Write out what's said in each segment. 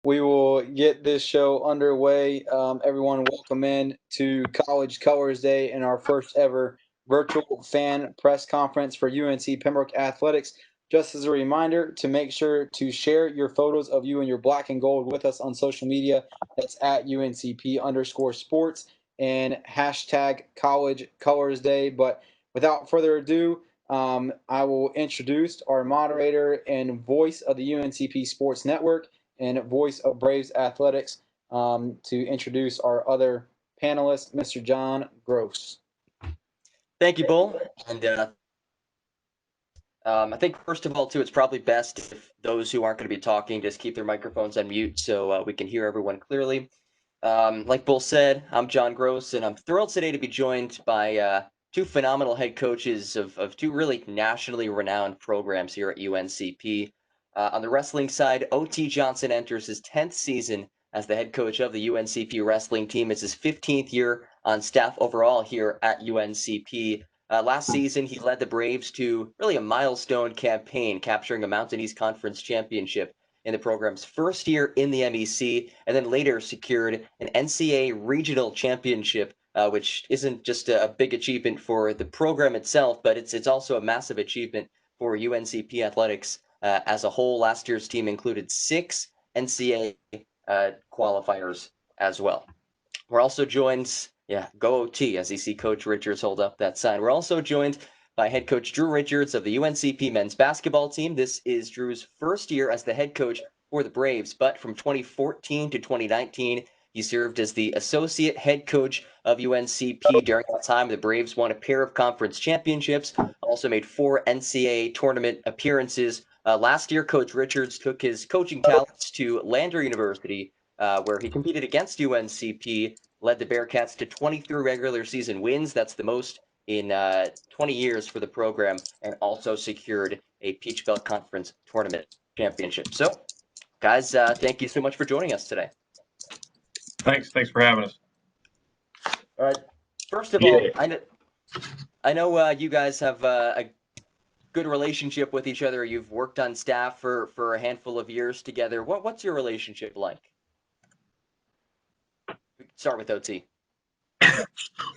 we will get this show underway. Everyone, welcome in to College Colors Day and our first ever virtual fan press conference for UNC Pembroke Athletics. Just as a reminder to make sure to share your photos of you in your black and gold with us on social media. That's at UNCP_sports and hashtag College Colors Day. But without further ado, I will introduce our moderator and voice of the UNCP Sports Network and voice of Braves Athletics to introduce our other panelist, Mr. John Gross. Thank you, Bull. And I think, first of all, too, it's probably best if those who aren't going to be talking just keep their microphones on mute so we can hear everyone clearly. Like Bull said, I'm John Gross, and I'm thrilled today to be joined by two phenomenal head coaches of two really nationally renowned programs here at UNCP. On the wrestling side, O.T. Johnson enters his 10th season as the head coach of the UNCP wrestling team. It's his 15th year on staff overall here at UNCP. Last season, he led the Braves to really a milestone campaign, capturing a Mountain East Conference championship in the program's first year in the MEC, and then later secured an NCAA regional championship, which isn't just a big achievement for the program itself, but it's also a massive achievement for UNCP athletics as a whole. Last year's team included 6 NCAA qualifiers as well. We're also joined, go OT, as you see Coach Richards hold up that sign. We're also joined by head coach Drew Richards of the UNCP men's basketball team. This is Drew's first year as the head coach for the Braves, but from 2014 to 2019, he served as the associate head coach of UNCP. During that time, the Braves won a pair of conference championships, also made 4 NCAA tournament appearances. Last year, Coach Richards took his coaching talents to Lander University, where he competed against UNCP, led the Bearcats to 23 regular season wins. That's the most in 20 years for the program, and also secured a Peach Belt Conference tournament championship. So, guys, thank you so much for joining us today. Thanks for having us. All right. First of all, I know you guys have a good relationship with each other. You've worked on staff for a handful of years together. What's your relationship like? Start with OT.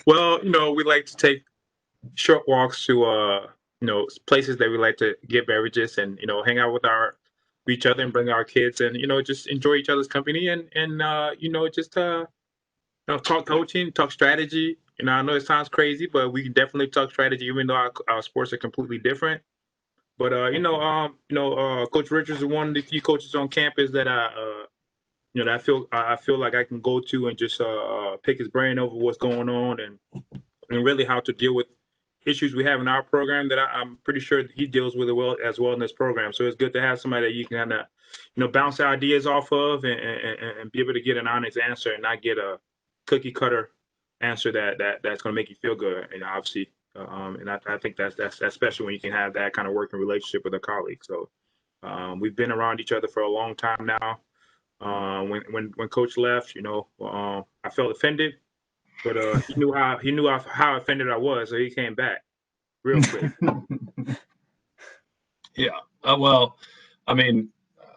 Well, we like to take short walks to places that we like to get beverages and hang out with each other and bring our kids and just enjoy each other's company and just talk coaching, talk strategy. I know it sounds crazy, but we can definitely talk strategy even though our sports are completely different. But Coach Richards is one of the few coaches on campus that I feel like I can go to and just pick his brain over what's going on and really how to deal with issues we have in our program that I'm pretty sure he deals with it as well in this program. So it's good to have somebody that you can kind of bounce ideas off of and be able to get an honest answer and not get a cookie cutter answer that's going to make you feel good. And obviously, and I think that's special when you can have that kind of working relationship with a colleague. So we've been around each other for a long time now. When Coach left, I felt offended, but he knew how offended I was, so he came back real quick. Yeah. Well, I mean,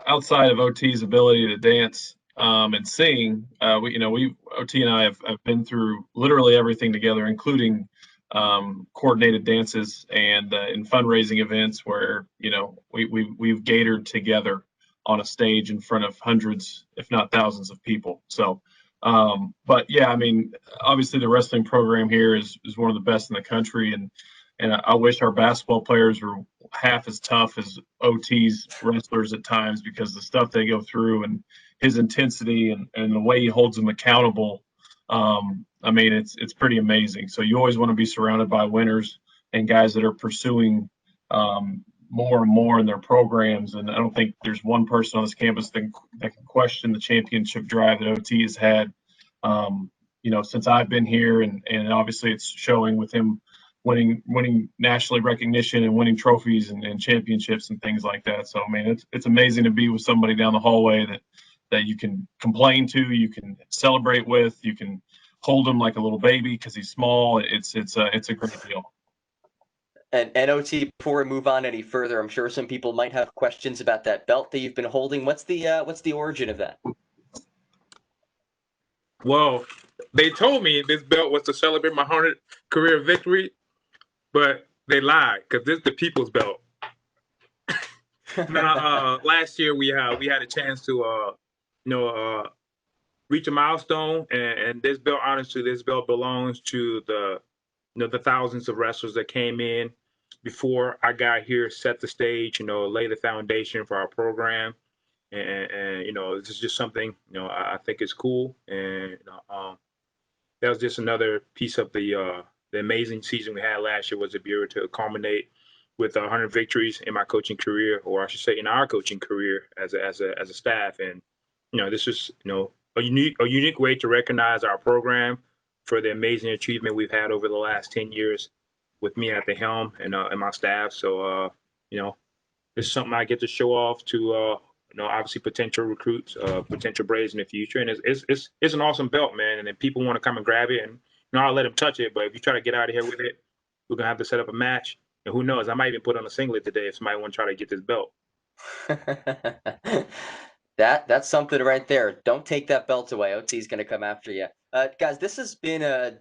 outside of OT's ability to dance and sing, OT and I have been through literally everything together, including coordinated dances and in fundraising events where we've gathered together on a stage in front of hundreds, if not thousands, of people. So, but yeah, I mean, obviously the wrestling program here is one of the best in the country, and I wish our basketball players were half as tough as OT's wrestlers at times, because the stuff they go through and his intensity and the way he holds them accountable. I mean, it's pretty amazing. So you always want to be surrounded by winners and guys that are pursuing more and more in their programs. And I don't think there's one person on this campus that can question the championship drive that OT has had, since I've been here. And obviously it's showing with him winning nationally recognition and winning trophies and championships and things like that. So, I mean, it's amazing to be with somebody down the hallway that you can complain to, you can celebrate with, you can hold him like a little baby because he's small. It's a great deal. And OT, before we move on any further, I'm sure some people might have questions about that belt that you've been holding. What's the origin of that? Well, they told me this belt was to celebrate my 100th career victory, but they lied because this is the people's belt. Now, last year we had a chance to reach a milestone, and this belt, honestly, this belt belongs to the thousands of wrestlers that came in before I got here, set the stage, lay the foundation for our program, and this is just something I think is cool, and that was just another piece of the amazing season we had last year. Was to be able to culminate with 100 victories in my coaching career, or I should say, in our coaching career as a staff. And this is a unique way to recognize our program for the amazing achievement we've had over the last 10 years with me at the helm and my staff. So this is something I get to show off to obviously potential recruits, potential Braves in the future, and it's an awesome belt, man. And if people want to come and grab it, and I'll let them touch it. But if you try to get out of here with it, we're gonna have to set up a match. And who knows? I might even put on a singlet today if somebody want to try to get this belt. That's something right there. Don't take that belt away. OT's going to come after you. Guys, this has been a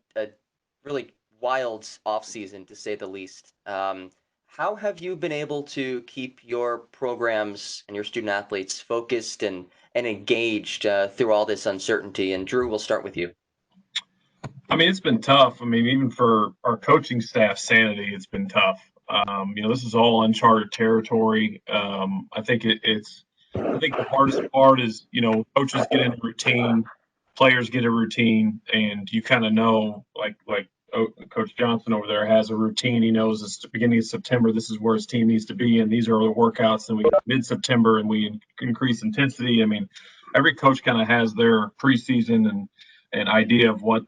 really wild offseason, to say the least. How have you been able to keep your programs and your student athletes focused and engaged through all this uncertainty? And Drew, we'll start with you. I mean, it's been tough. I mean, even for our coaching staff sanity, it's been tough. This is all uncharted territory. I think I think the hardest part is, coaches get in a routine, players get a routine, and you kind of know, like Coach Johnson over there has a routine. He knows it's the beginning of September. This is where his team needs to be, and these are the workouts. And we get mid-September, and we increase intensity. I mean, every coach kind of has their preseason and an idea of what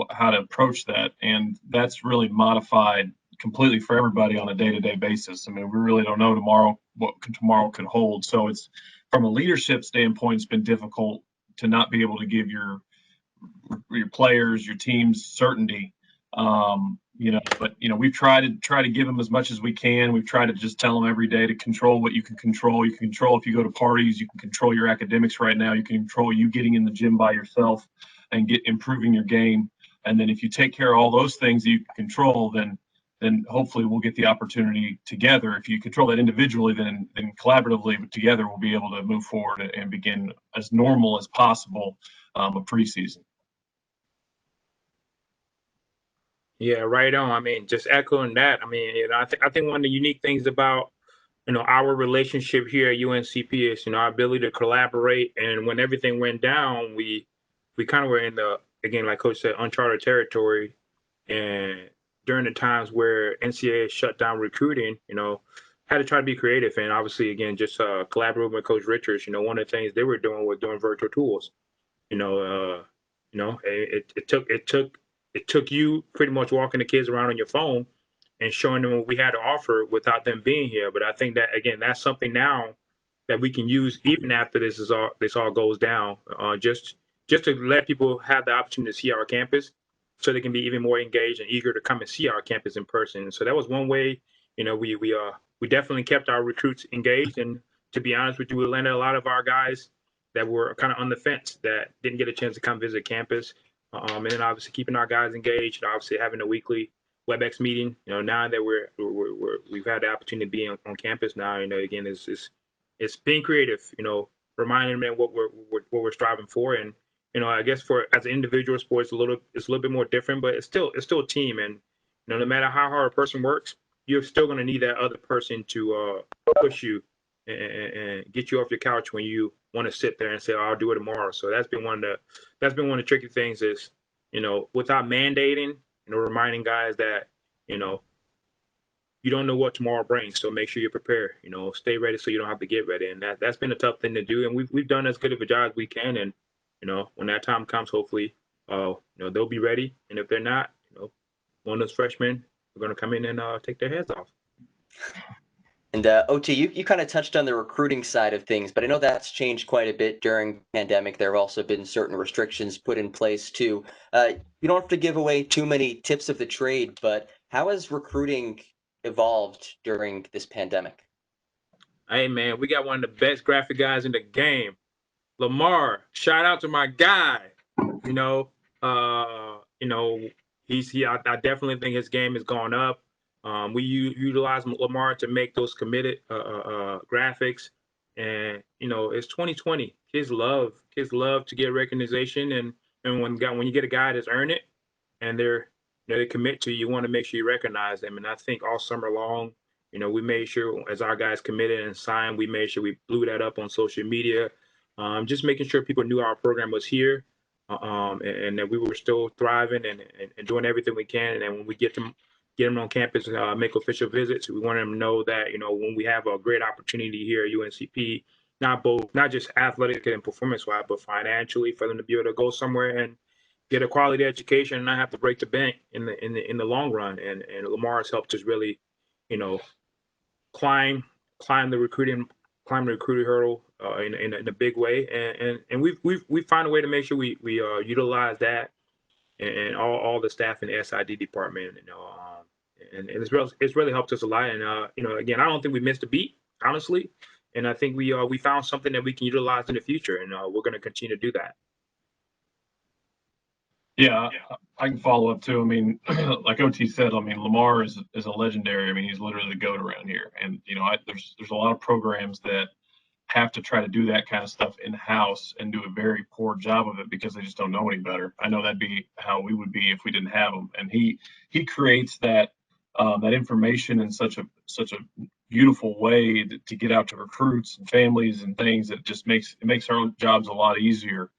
how to approach that, and that's really modified completely for everybody on a day-to-day basis. I mean, we really don't know what tomorrow could hold. So it's, from a leadership standpoint, it's been difficult to not be able to give your players, your teams certainty. But we've tried to give them as much as we can. We've tried to just tell them every day to control what you can control. You can control if you go to parties. You can control your academics right now. You can control you getting in the gym by yourself and improving your game. And then if you take care of all those things that you can control, then hopefully we'll get the opportunity together. If you control that individually, then collaboratively together we'll be able to move forward and begin as normal as possible a preseason. Yeah, right on. I mean, just echoing that. I mean, I think one of the unique things about our relationship here at UNCP is our ability to collaborate. And when everything went down, we kind of were in again, like Coach said, uncharted territory. And during the times where NCAA shut down recruiting, had to try to be creative. And obviously, again, just collaborating with Coach Richards. One of the things they were doing was doing virtual tools. It took you pretty much walking the kids around on your phone and showing them what we had to offer without them being here. But I think that, again, that's something now that we can use even after this all goes down, just to let people have the opportunity to see our campus, so they can be even more engaged and eager to come and see our campus in person. So that was one way. We definitely kept our recruits engaged, and to be honest with you, we landed a lot of our guys that were kind of on the fence that didn't get a chance to come visit campus. And then obviously keeping our guys engaged, obviously having a weekly WebEx meeting. Now that we've had the opportunity to be on campus now, again, it's being creative. Reminding them what we're striving for, and I guess for as an individual sport, it's a little bit more different, but it's still a team, and no matter how hard a person works, you're still going to need that other person to push you and get you off your couch when you want to sit there and say, "Oh, I'll do it tomorrow." So that's been one of the tricky things is, without mandating, reminding guys that, you don't know what tomorrow brings. So make sure you're prepared, stay ready so you don't have to get ready. And that's been a tough thing to do. And we've done as good of a job as we can. And, when that time comes, hopefully, they'll be ready. And if they're not, one of those freshmen are going to come in and take their heads off. And OT, you kind of touched on the recruiting side of things, but I know that's changed quite a bit during the pandemic. There have also been certain restrictions put in place too. You don't have to give away too many tips of the trade, but how has recruiting evolved during this pandemic? Hey, man, we got one of the best graphic guys in the game. Lamar, shout out to my guy. You know, I definitely think his game has gone up. We utilize Lamar to make those committed graphics, and it's 2020. Kids love to get recognition, and when you get a guy that's earned it, and they commit to you, you want to make sure you recognize them. And I think all summer long, we made sure as our guys committed and signed, we made sure we blew that up on social media, just making sure people knew our program was here, and that we were still thriving and doing everything we can. And then when we get them on campus, make official visits, we want them to know that when we have a great opportunity here at UNCP, not just athletic and performance wise, but financially, for them to be able to go somewhere and get a quality education and not have to break the bank in the long run. And Lamar has helped us really, climb climb the recruiting hurdle in a big way. And we find a way to make sure we utilize that and all the staff in the SID department. And it's really helped us a lot. And again, I don't think we missed a beat, honestly. And I think we found something that we can utilize in the future, and we're going to continue to do that. Yeah, I can follow up too. I mean, like OT said, I mean, Lamar is a legendary. I mean, he's literally the GOAT around here. And there's a lot of programs that have to try to do that kind of stuff in house and do a very poor job of it because they just don't know any better. I know that'd be how we would be if we didn't have him. And he creates that information in such a beautiful way to get out to recruits and families and things that just makes our own jobs a lot easier.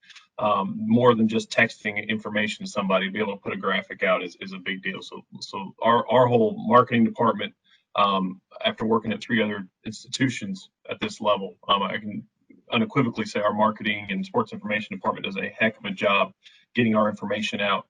More than just texting information to somebody, to be able to put a graphic out is a big deal. So our whole marketing department, after working at 3 other institutions at this level, I can unequivocally say our marketing and sports information department does a heck of a job getting our information out,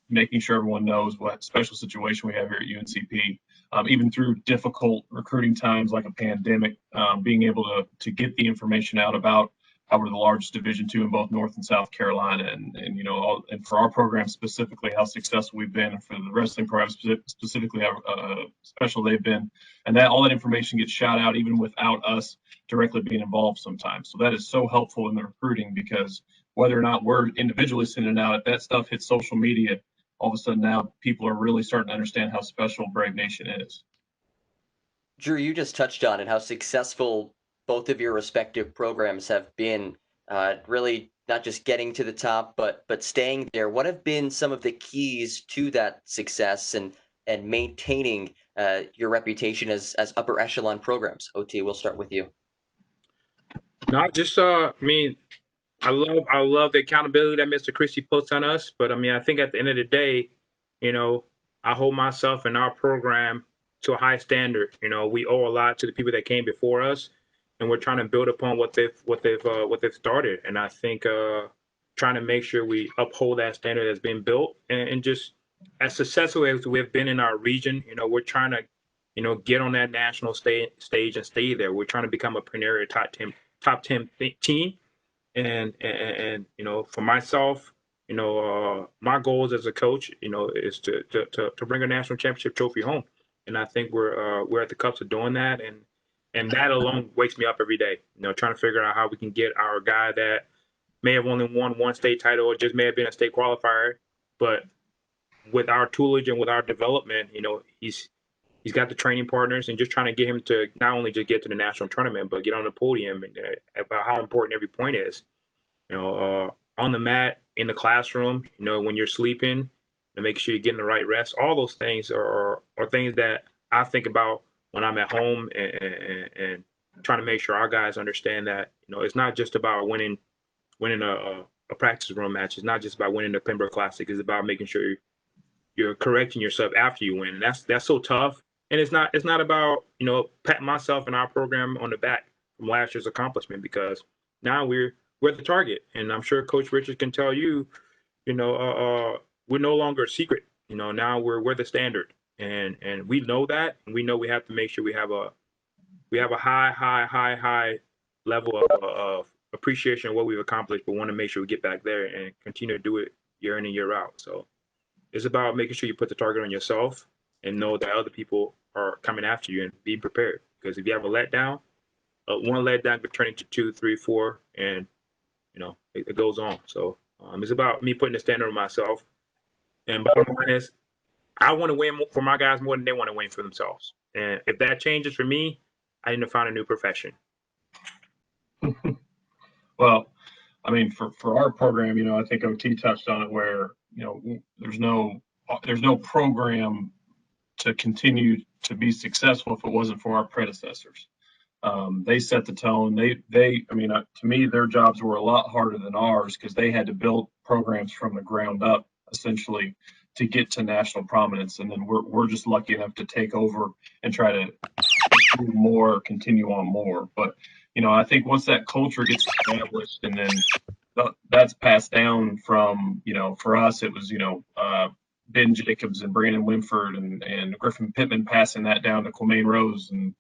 making sure everyone knows what special situation we have here at UNCP. Even through difficult recruiting times like a pandemic, being able to get the information out about how we're the largest Division II in both North and South Carolina, and and for our program specifically, how successful we've been, for the wrestling program specifically, how special they've been, and that all that information gets shot out even without us directly being involved sometimes. So that is so helpful in the recruiting, because whether or not we're individually sending it out, if that stuff hits social media, all of a sudden now people are really starting to understand how special Brave Nation is. Drew, you just touched on it, how successful both of your respective programs have been, really not just getting to the top, but staying there. What have been some of the keys to that success and maintaining your reputation as upper echelon programs? OT, we'll start with you. Not just I mean, I love the accountability that Mr. Christie puts on us, but I mean, I think at the end of the day, I hold myself and our program to a high standard. We owe a lot to the people that came before us, and we're trying to build upon what they've started. And I think trying to make sure we uphold that standard that's been built, and just as successful as we've been in our region, we're trying to get on that national stage and stay there. We're trying to become a premier top 10 team. And for myself, my goals as a coach, is to bring a national championship trophy home. And I think we're at the cusp of doing that, and that alone wakes me up every day. Trying to figure out how we can get our guy that may have only won one state title or just may have been a state qualifier, but with our toolage and with our development, he's got the training partners, and just trying to get him to not only just get to the national tournament, but get on the podium, and about how important every point is. On the mat, in the classroom, when you're sleeping, to make sure you're getting the right rest. All those things are things that I think about when I'm at home, and trying to make sure our guys understand that it's not just about winning a practice room match. It's not just about winning the Pembroke Classic. It's about making sure you're correcting yourself after you win. And that's so tough. And it's not about patting myself and our program on the back from last year's accomplishment, because now we're the target. And I'm sure Coach Richards can tell you, we're no longer a secret. Now we're the standard, and we know that, and we know we have to make sure we have a high level of appreciation of what we've accomplished, but want to make sure we get back there and continue to do it year in and year out. So it's about making sure you put the target on yourself and know that other people are coming after you, and be prepared. Because if you have a letdown, one letdown could turn into 2, 3, 4, and it goes on. So It's about me putting the standard on myself. And bottom line is, I want to win for my guys more than they want to win for themselves. And if that changes for me, I need to find a new profession. Well, I mean, for our program, I think OT touched on it, where there's no program to continue to be successful if it wasn't for our predecessors. They set the tone. To me, their jobs were a lot harder than ours because they had to build programs from the ground up, essentially, to get to national prominence. And then we're just lucky enough to take over and try to do more, continue on more. But I think once that culture gets established, and then that's passed down from, for us, it was, Ben Jacobs and Brandon Winford and Griffin Pittman passing that down to Quamaine Rose and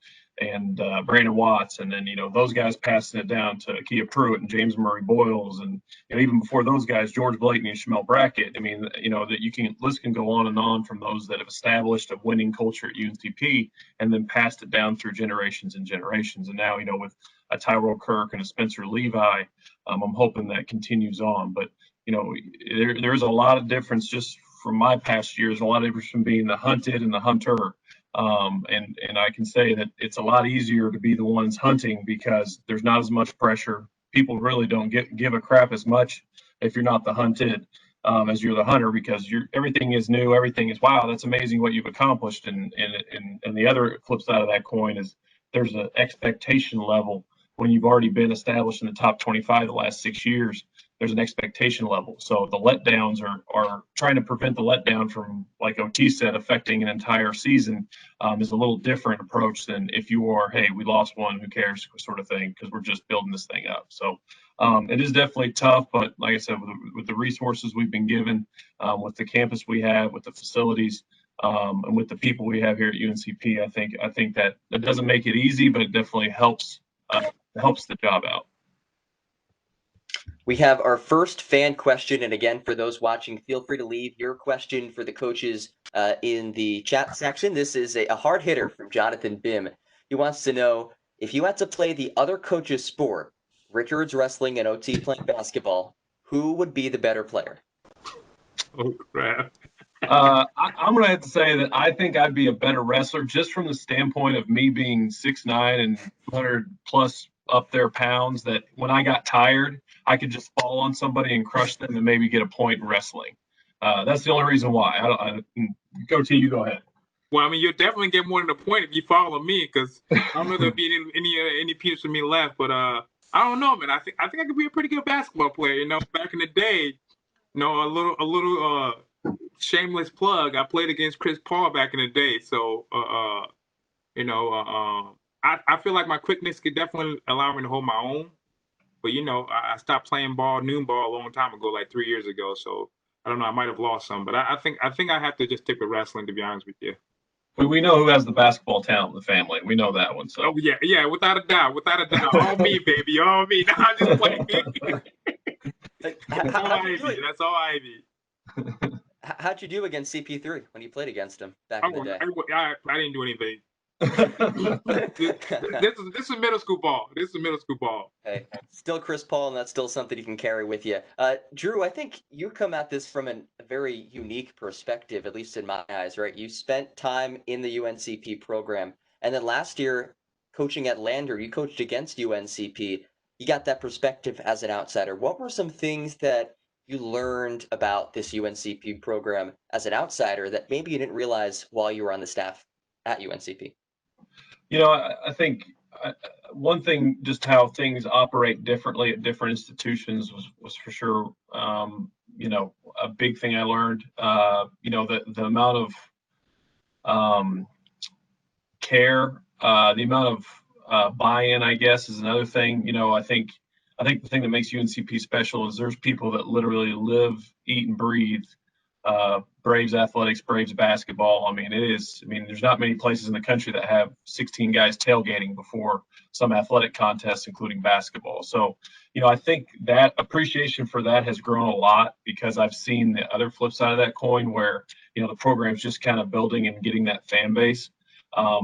Brandon Watts, and then those guys passing it down to Kia Pruitt and James Murray Boyles, and even before those guys, George Blayton and Shamel Brackett. I mean, that list can go on and on from those that have established a winning culture at UNCP and then passed it down through generations and generations. And now with a Tyrell Kirk and a Spencer Levi, I'm hoping that continues on. But there's a lot of difference just from my past years, a lot of difference from being the hunted and the hunter. And I can say that it's a lot easier to be the ones hunting because there's not as much pressure. People really don't give a crap as much if you're not the hunted as you're the hunter, because everything is new, everything is, wow, that's amazing what you've accomplished. And the other flip side of that coin is there's an expectation level when you've already been established in the top 25 the last 6 years. There's an expectation level. So the letdowns are trying to prevent the letdown from, like OT said, affecting an entire season is a little different approach than if you are, hey, we lost one, who cares, sort of thing, because we're just building this thing up. So it is definitely tough, but like I said, with the resources we've been given, with the campus we have, with the facilities, and with the people we have here at UNCP, I think that doesn't make it easy, but it definitely helps the job out. We have our first fan question, and again, for those watching, feel free to leave your question for the coaches in the chat section. This is a hard hitter from Jonathan Bim. He wants to know, if you had to play the other coach's sport, Richards wrestling and OT playing basketball, who would be the better player? Oh, crap. I'm going to have to say that I think I'd be a better wrestler just from the standpoint of me being 6'9" and 200 plus up there pounds, that when I got tired, I could just fall on somebody and crush them and maybe get a point in wrestling. That's the only reason why. Go ahead. Well, I mean, you'll definitely get more than a point if you follow me, because I don't know if there'll be any pieces for me left. But I don't know, man. I think I could be a pretty good basketball player. Back in the day, a little shameless plug. I played against Chris Paul back in the day, so I feel like my quickness could definitely allow me to hold my own. But I stopped playing noon ball a long time ago, like 3 years ago. So I don't know. I might have lost some, but I think I have to just stick with wrestling, to be honest with you. We know who has the basketball talent in the family. We know that one. So. Oh yeah, without a doubt, all me, baby, all me. No, I'm just playing. That's all Ivy. How'd you do against CP3 when you played against him back in the day? I didn't do anything. This is middle school ball. Hey, still Chris Paul, and that's still something you can carry with you. Drew, I think you come at this from a very unique perspective, at least in my eyes, right? You spent time in the UNCP program, and then last year coaching at Lander, you coached against UNCP. You got that perspective as an outsider. What were some things that you learned about this UNCP program as an outsider that maybe you didn't realize while you were on the staff at UNCP? I think one thing, just how things operate differently at different institutions was for sure, a big thing I learned. The amount of care, the amount of buy-in, I guess, is another thing. I think the thing that makes UNCP special is there's people that literally live, eat, and breathe Braves athletics, Braves basketball. There's not many places in the country that have 16 guys tailgating before some athletic contests, including basketball. So, I think that appreciation for that has grown a lot because I've seen the other flip side of that coin where, the program's just kind of building and getting that fan base. I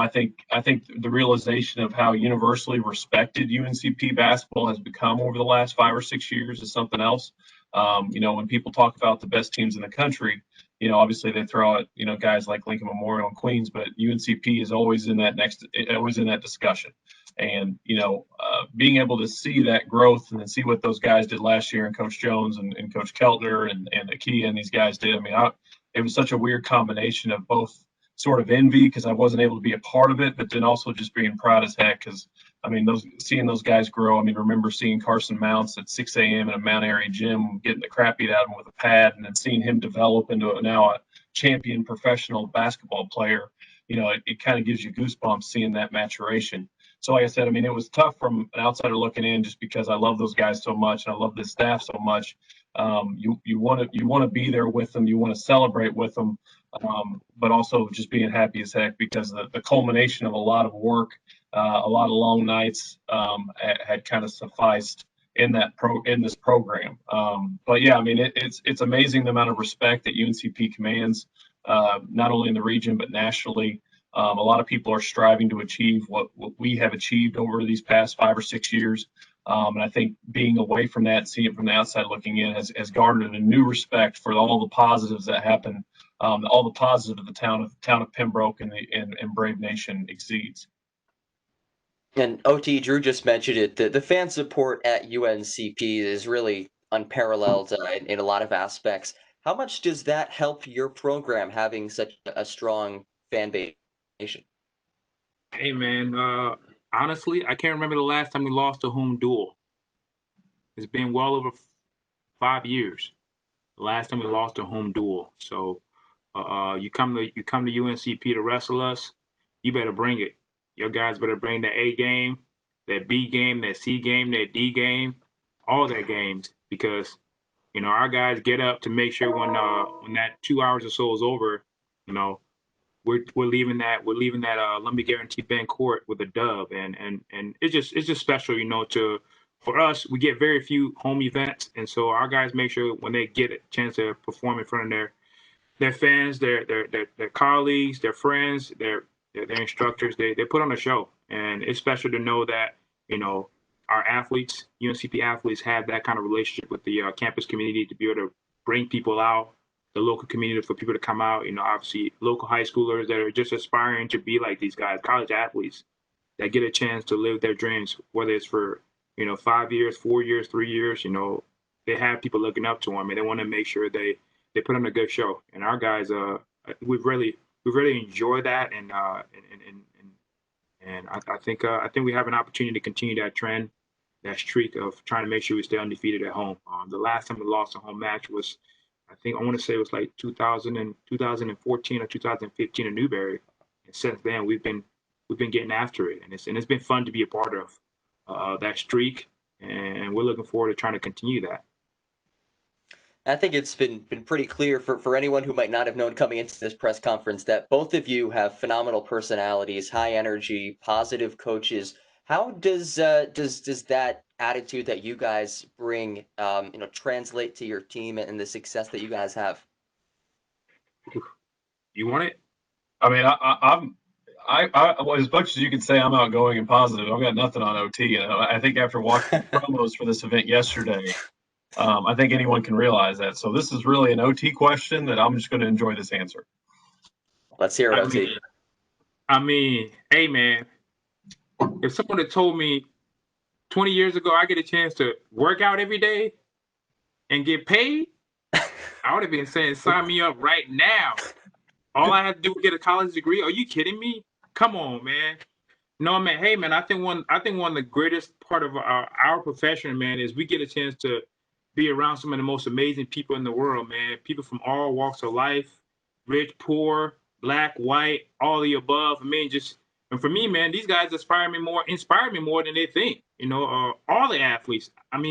think the realization of how universally respected UNCP basketball has become over the last 5 or 6 years is something else. When people talk about the best teams in the country, obviously they throw out, guys like Lincoln Memorial and Queens, but UNCP is always in that discussion. And, being able to see that growth and then see what those guys did last year, and Coach Jones and Coach Keltner and Akia and these guys did. It was such a weird combination of both sort of envy because I wasn't able to be a part of it, but then also just being proud as heck because, seeing those guys grow. Remember seeing Carson Mounts at 6 a.m. in a Mount Airy gym, getting the crap beat out of him with a pad, and then seeing him develop into now a champion professional basketball player. It kind of gives you goosebumps seeing that maturation. So like I said, it was tough from an outsider looking in just because I love those guys so much and I love this staff so much. You want to be there with them. You want to celebrate with them, but also just being happy as heck because the culmination of a lot of work, a lot of long nights had kind of sufficed in this program. But yeah, it's amazing the amount of respect that UNCP commands, not only in the region but nationally. A lot of people are striving to achieve what we have achieved over these past 5 or 6 years. And I think being away from that, seeing it from the outside looking in, has garnered a new respect for all the positives that happen, all the positives of the town of Pembroke and Brave Nation exceeds. And OT, Drew just mentioned it. The fan support at UNCP is really unparalleled in a lot of aspects. How much does that help your program having such a strong fan base? Hey man, honestly, I can't remember the last time we lost a home duel. It's been well over 5 years. The last time we lost a home duel. So, you come to UNCP to wrestle us, you better bring it. Your guys better bring the A game, that B game, that C game, that D game, all that games, because our guys get up to make sure when that 2 hours or so is over, we're leaving that Lumber Guarantee Bank Court with a dub, and it's just special, for us. We get very few home events, and so our guys make sure when they get a chance to perform in front of their fans, their colleagues, their friends, their instructors, they put on a show, and it's special to know that our athletes, UNCP athletes, have that kind of relationship with the campus community to be able to bring people out, the local community, for people to come out. Obviously local high schoolers that are just aspiring to be like these guys, college athletes that get a chance to live their dreams, whether it's for 5 years, 4 years, 3 years. They have people looking up to them, and they want to make sure they put on a good show. And our guys, we really enjoy that, and I think we have an opportunity to continue that trend, that streak of trying to make sure we stay undefeated at home. The last time we lost a home match was, I want to say it was like 2014 or 2015 in Newberry. And since then, we've been getting after it, and it's been fun to be a part of that streak, and we're looking forward to trying to continue that. I think it's been pretty clear for anyone who might not have known coming into this press conference that both of you have phenomenal personalities, high energy, positive coaches. How does that attitude that you guys bring, translate to your team and the success that you guys have? You want it? I'm as much as you can say I'm outgoing and positive, I've got nothing on OT. I think after watching promos for this event yesterday, I think anyone can realize that. So this is really an OT question that I'm just going to enjoy this answer. Let's hear it, OT. Hey man, if someone had told me 20 years ago I get a chance to work out every day and get paid, I would have been saying, sign me up right now. All I have to do is get a college degree. Are you kidding me? Come on, man. No, man. Hey, man. I think one of the greatest part of our profession, man, is we get a chance to be around some of the most amazing people in the world, man. People from all walks of life, rich, poor, black, white, all the above. And for me, man, these guys inspire me more than they think. All the athletes. I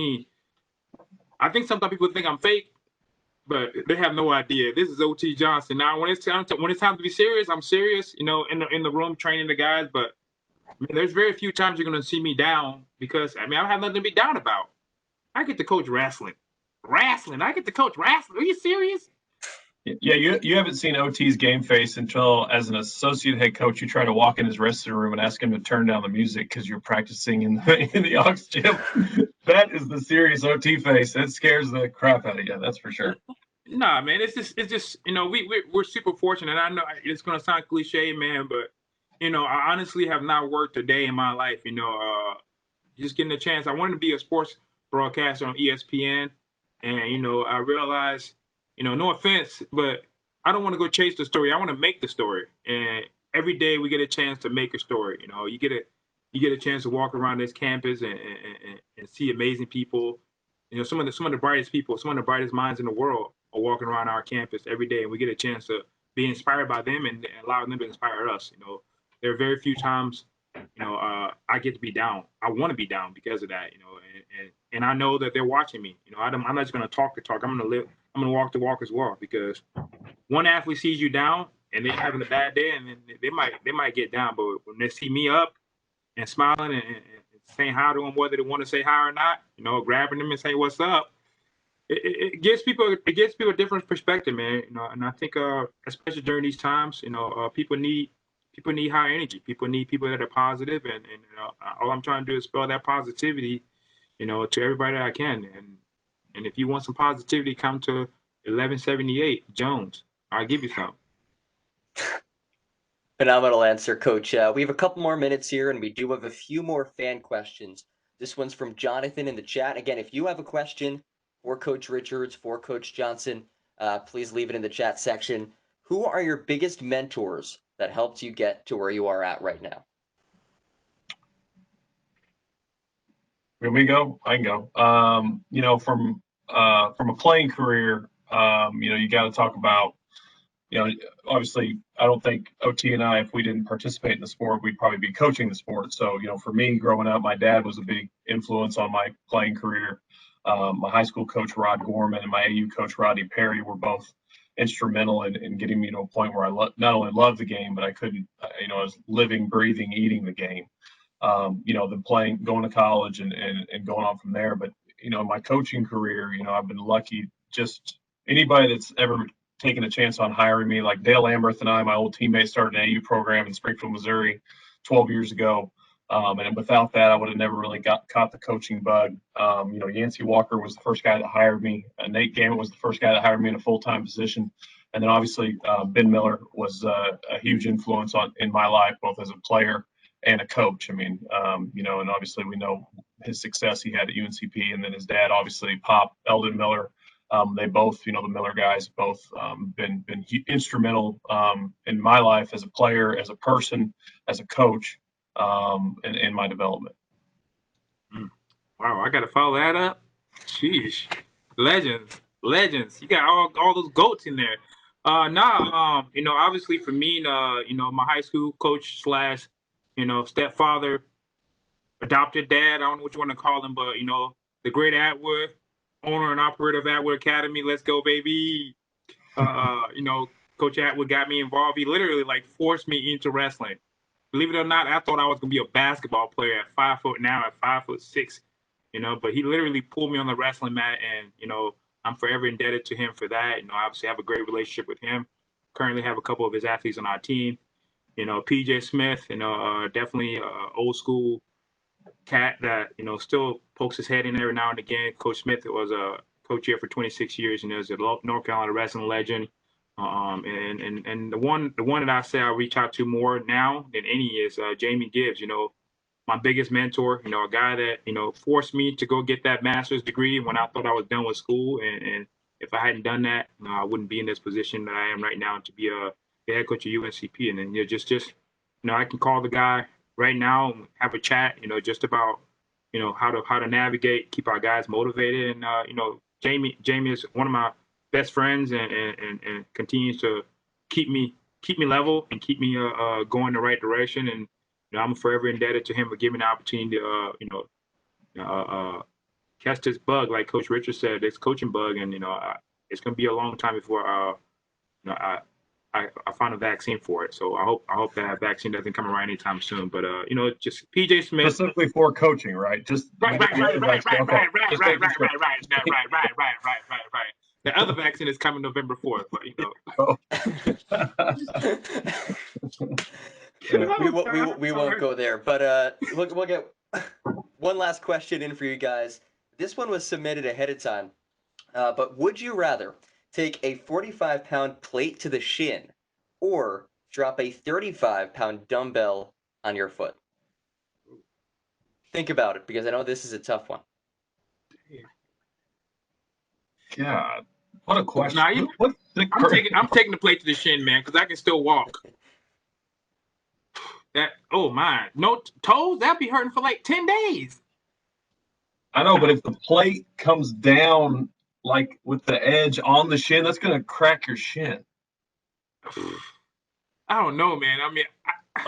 think sometimes people think I'm fake, but they have no idea. This is OT Johnson. Now, when it's time to be serious, I'm serious. In the room training the guys. But there's very few times you're going to see me down because I don't have nothing to be down about. I get to coach wrestling. I get to coach wrestling. Are you serious? Yeah, you haven't seen OT's game face until, as an associate head coach, you try to walk in his resting room and ask him to turn down the music because you're practicing in the aux gym. That is the serious OT face. That scares the crap out of you. That's for sure. Nah, man, it's just we're super fortunate. I know it's gonna sound cliche, man, but I honestly have not worked a day in my life. Just getting a chance. I wanted to be a sports broadcaster on ESPN, and I realized, no offense, but I don't want to go chase the story. I want to make the story. And every day we get a chance to make a story. You get a chance to walk around this campus and see amazing people. Some of the brightest people, some of the brightest minds in the world are walking around our campus every day, and we get a chance to be inspired by them and allow them to inspire us. There are very few times I get to be down. I want to be down because of that, and I know that they're watching me. I'm not just going to talk the talk. I'm going to live. I'm going to walk the walk as well, because one athlete sees you down and they're having a bad day, and then they might get down. But when they see me up and smiling and saying hi to them, whether they want to say hi or not, grabbing them and saying what's up, it gives people a different perspective, man. And I think especially during these times, people need high energy. People need people that are positive, and all I'm trying to do is spell that positivity, to everybody that I can. And if you want some positivity, come to 1178 Jones. I'll give you some. Phenomenal answer, Coach. We have a couple more minutes here, and we do have a few more fan questions. This one's from Jonathan in the chat. Again, if you have a question for Coach Richards, for Coach Johnson, please leave it in the chat section. Who are your biggest mentors that helped you get to where you are at right now? Can we go? I can go. From a playing career, you got to talk about, obviously, I don't think OT and I, if we didn't participate in the sport, we'd probably be coaching the sport. So, for me growing up, my dad was a big influence on my playing career. My high school coach, Rod Gorman, and my AU coach, Rodney Perry, were both instrumental in getting me to a point where I not only loved the game, but I couldn't, I was living, breathing, eating the game. Then playing, going to college and going on from there. But, my coaching career, I've been lucky. Just anybody that's ever taken a chance on hiring me, like Dale Amberth and I, my old teammate, started an AU program in Springfield, Missouri 12 years ago. And without that, I would have never really caught the coaching bug. Yancey Walker was the first guy that hired me. Nate Gammett was the first guy that hired me in a full-time position. And then obviously Ben Miller was a huge influence in my life, both as a player and a coach. I mean, and obviously we know his success he had at Uncp, and then his dad, obviously Pop Eldon Miller. They both, the Miller guys, both been instrumental in my life as a player, as a person, as a coach, in my development. Wow, I got to follow that up. Sheesh, legends. You got all those goats in there. Obviously for me, my high school coach slash, stepfather, adopted dad. I don't know what you want to call him, but the great Atwood, owner and operator of Atwood Academy. Let's go, baby. Coach Atwood got me involved. He literally forced me into wrestling. Believe it or not, I thought I was gonna be a basketball player at 5 foot, now at 5'6", but he literally pulled me on the wrestling mat, and I'm forever indebted to him for that. Obviously I have a great relationship with him. Currently have a couple of his athletes on our team. PJ Smith, definitely old school cat that still pokes his head in every now and again. Coach Smith was a coach here for 26 years, and is a North Carolina wrestling legend. And the one that I say I reach out to more now than any is Jamie Gibbs. My biggest mentor. A guy that forced me to go get that master's degree when I thought I was done with school. And if I hadn't done that, I wouldn't be in this position that I am right now to be the head coach of UNCP. And then just I can call the guy right now and have a chat. Just about how to navigate, keep our guys motivated. And Jamie is one of my best friends, and continues to keep me level and keep me going the right direction. And I'm forever indebted to him for giving the opportunity to catch this bug, like Coach Richard said, this coaching bug. And it's going to be a long time before I find a vaccine for it. So I hope that vaccine doesn't come around anytime soon. But just PJ Smith, specifically for coaching, right? Just right. The other vaccine is coming November 4th, but you know. We won't go there, but we'll get one last question in for you guys. This one was submitted ahead of time, but would you rather take a 45-pound plate to the shin or drop a 35-pound dumbbell on your foot? Think about it, because I know this is a tough one. God, what a question. Nah, I'm I'm taking the plate to the shin, man, because I can still walk. Oh my, no toes? That'd be hurting for like 10 days. I know, but if the plate comes down like with the edge on the shin, that's gonna crack your shin. I don't know, man. I mean,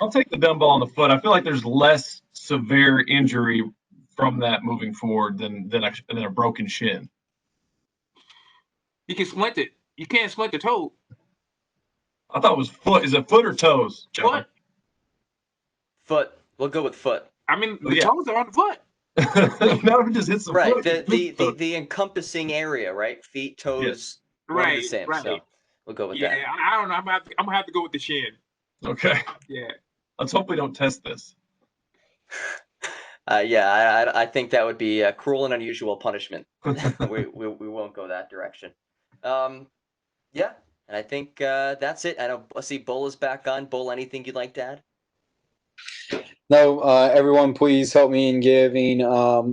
I'll take the dumbbell on the foot. I feel like there's less severe injury from that moving forward than a broken shin. you can splint it. You can't splint the toe. I thought it was foot. Is it foot or toes, John? What? Foot. We'll go with foot. I mean, the Yeah. toes are on the foot. Never just hits the Right. foot. The encompassing area, right? Feet, toes, Yes. one and Right, the same. right. So we'll go with Yeah, that. I don't know. I'm gonna have to go with the shin. Okay. Yeah. Let's hope we don't test this. Yeah, I think that would be a cruel and unusual punishment. we won't go that direction. Yeah, and I think that's it. I see Bull is back on. Bull, anything you'd like to add? No, everyone, please help me in giving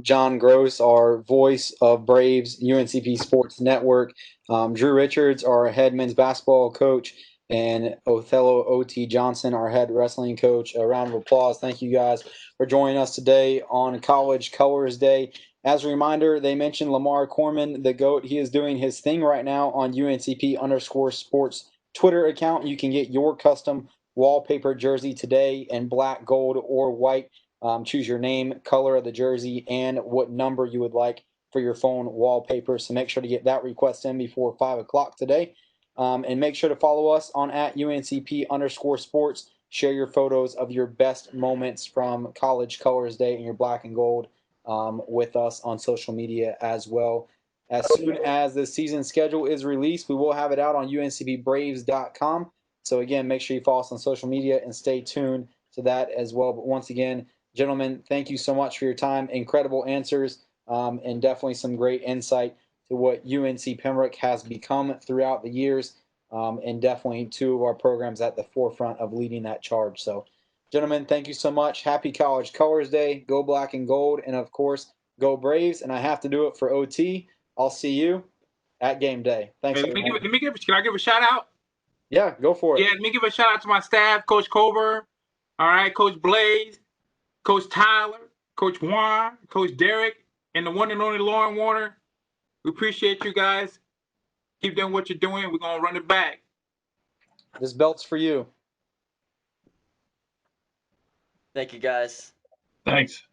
John Gross, our voice of Braves UNCP Sports Network, Drew Richards, our head men's basketball coach, and Othello O.T. Johnson, our head wrestling coach, a round of applause. Thank you guys for joining us today on College Colors Day. As a reminder, they mentioned Lamar Corman, the GOAT. He is doing his thing right now on UNCP_sports Twitter account. You can get your custom wallpaper jersey today in black, gold, or white. Choose your name, color of the jersey, and what number you would like for your phone wallpaper. So make sure to get that request in before 5 o'clock today. And make sure to follow us on @UNCP_sports. Share your photos of your best moments from College Colors Day in your black and gold with us on social media as well. As soon as the season schedule is released, we will have it out on uncbbraves.com. So again, make sure you follow us on social media and stay tuned to that as well. But once again, gentlemen, thank you so much for your time. Incredible answers and definitely some great insight to what UNC Pembroke has become throughout the years, and definitely two of our programs at the forefront of leading that charge. So, gentlemen, thank you so much. Happy College Colors Day. Go black and gold. And, of course, go Braves. And I have to do it for OT. I'll see you at game day. Thanks, Hey, everyone. Can I give a shout out? Yeah, go for it. Yeah, let me give a shout out to my staff, Coach Coburn, all right, Coach Blaze, Coach Tyler, Coach Juan, Coach Derek, and the one and only Lauren Warner. We appreciate you guys. Keep doing what you're doing. We're going to run it back. This belt's for you. Thank you, guys. Thanks.